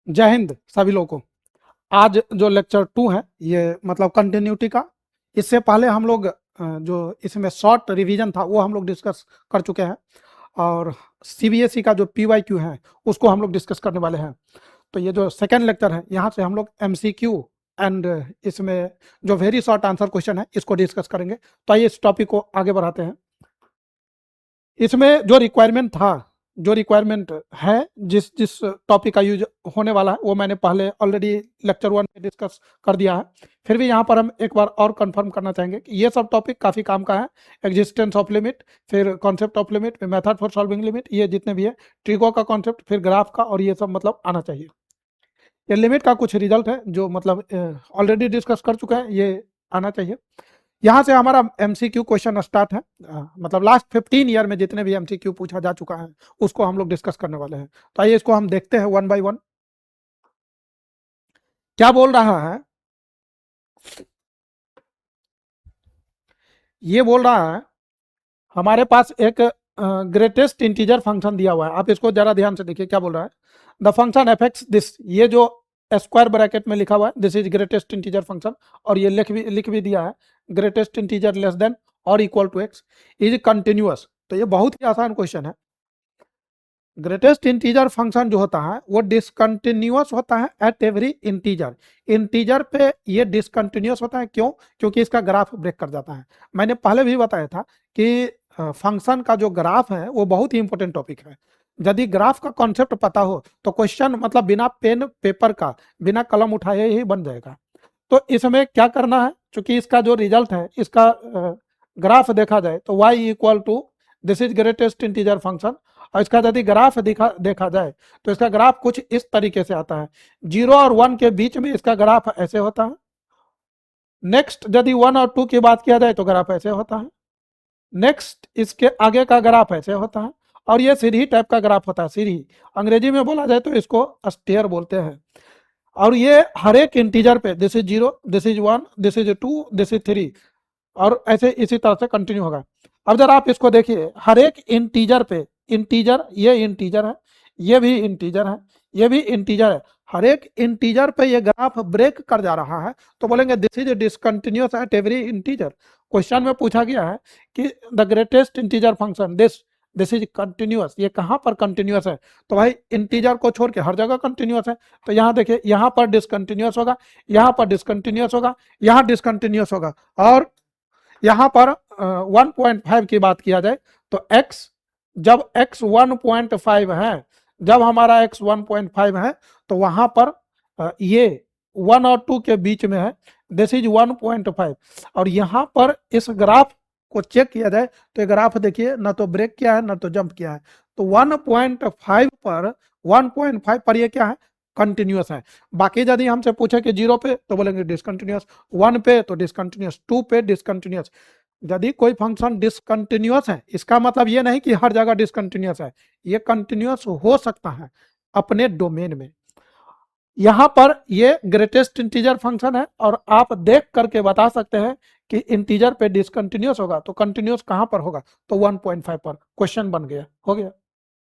जय हिंद सभी लोगों को। आज जो लेक्चर 2 है ये मतलब कंटिन्यूटी का। इससे पहले हम लोग जो इसमें शॉर्ट रिवीजन था वो हम लोग डिस्कस कर चुके हैं, और सीबीएसई का जो पीवाईक्यू है उसको हम लोग डिस्कस करने वाले हैं। तो ये जो सेकेंड लेक्चर है यहाँ से हम लोग एमसीक्यू एंड इसमें जो वेरी शॉर्ट आंसर क्वेश्चन है इसको डिस्कस करेंगे। तो आइए इस टॉपिक को आगे बढ़ाते हैं। इसमें जो रिक्वायरमेंट था, जो रिक्वायरमेंट है, जिस जिस टॉपिक का यूज होने वाला है वो मैंने पहले ऑलरेडी लेक्चर 1 में डिस्कस कर दिया है। फिर भी यहाँ पर हम एक बार और कंफर्म करना चाहेंगे कि ये सब टॉपिक काफ़ी काम का है। एग्जिस्टेंस ऑफ लिमिट, फिर कॉन्सेप्ट ऑफ लिमिट, फिर मेथड फॉर सॉल्विंग लिमिट, ये जितने भी है, ट्रिगो का कॉन्सेप्ट, फिर ग्राफ का, और ये सब मतलब आना चाहिए। ये लिमिट का कुछ रिजल्ट है जो मतलब ऑलरेडी डिस्कस कर चुका है, ये आना चाहिए। यहाँ से हमारा एमसीक्यू क्वेश्चन स्टार्ट है। मतलब लास्ट 15 ईयर में जितने भी एमसीक्यू पूछा जा चुका है उसको हम लोग डिस्कस करने वाले हैं। तो आइए इसको हम देखते हैं वन बाय वन। क्या बोल रहा है, ये बोल रहा है हमारे पास एक ग्रेटेस्ट इंटीजर फंक्शन दिया हुआ है। आप इसको जरा ध्यान से देखिए क्या बोल रहा है। द फंक्शन एफेक्ट्स दिस, ये जो स्क्वायर ब्रैकेट में लिखा हुआ है this is greatest integer function, और ये लिख भी दिया है ग्रेटेस्ट इंटीजर लेस देन और equal to x is continuous. तो ये बहुत ही आसान क्वेश्चन है। ग्रेटेस्ट इंटीजर फंक्शन जो होता है वो डिसकंटिन्यूअस होता है एट एवरी इंटीजर। इंटीजर पे ये डिसकंटिन्यूअस होता है, क्यों? क्योंकि इसका ग्राफ ब्रेक कर जाता है। मैंने पहले भी बताया था कि फंक्शन का जो ग्राफ है वो बहुत ही इंपॉर्टेंट टॉपिक है। यदि ग्राफ का कॉन्सेप्ट पता हो तो क्वेश्चन मतलब बिना पेन पेपर का, बिना कलम उठाए ही बन जाएगा। तो इसमें क्या करना है, क्योंकि इसका जो रिजल्ट है इसका ग्राफ देखा जाए तो y equal to this is greatest integer function, और इसका यदि ग्राफ देखा जाए तो इसका ग्राफ कुछ इस तरीके से आता है। 0 और 1 के बीच में इसका ग्राफ ऐसे होता है। नेक्स्ट यदि 1 और 2 की बात किया जाए तो ग्राफ ऐसे होता है। नेक्स्ट इसके आगे का ग्राफ ऐसे होता है, और ये सीढ़ी टाइप का ग्राफ होता है। सीढ़ी अंग्रेजी में बोला जाए तो इसको स्टेयर बोलते हैं। और ये हर एक इंटीजर पे this is 0, this is 1, this is 2, this is 3, और ऐसे इसी तरह से कंटिन्यू होगा। अब जरा आप इसको देखिए, हर एक इंटीजर पे, इंटीजर ये इंटीजर है, ये भी इंटीजर है, ये भी इंटीजर है, हर एक इंटीजर पे ये ग्राफ ब्रेक कर जा रहा है। तो बोलेंगे this is discontinuous at every integer. Question में पूछा गया है कि the greatest integer function this is continuous, ये कहाँ पर कंटिन्यूअस है? तो भाई इंटीजर को छोड़ के हर जगह कंटिन्यूअस है। तो यहाँ देखिए, यहाँ पर डिसकंटिन्यूअस होगा, यहाँ पर डिसकंटिन्यूअस होगा, यहाँ डिसकंटिन्यूअस होगा, और यहाँ पर 1.5 की बात किया जाए तो x, जब x 1.5 है, जब हमारा x 1.5 है तो वहां पर ये 1 और 2 के बीच में है, दिस इज 1.5। और यहाँ पर इस ग्राफ को चेक किया जाए तो ये ग्राफ देखिए ना तो ब्रेक किया है ना तो जंप किया है। तो 1.5 पर ये क्या है? कंटिन्यूअस है। बाकी यदि हमसे पूछे कि 0 पे तो बोलेंगे डिसकंटिन्यूअस, 1 पे तो डिसकंटिन्यूअस, 2 पे डिसकंटिन्यूअस। यदि कोई फंक्शन डिसकंटिन्यूअस है इसका मतलब ये नहीं कि हर जगह डिसकंटिन्यूअस है, ये कंटिन्यूअस हो सकता है अपने डोमेन में। यहाँ पर ये ग्रेटेस्ट इंटीजर फंक्शन है, और आप देख करके बता सकते हैं कि इंटीजर पे डिसकंटिन्यूअस होगा तो कंटिन्यूअस कहाँ पर होगा? तो 1.5 पर। क्वेश्चन बन गया, हो गया।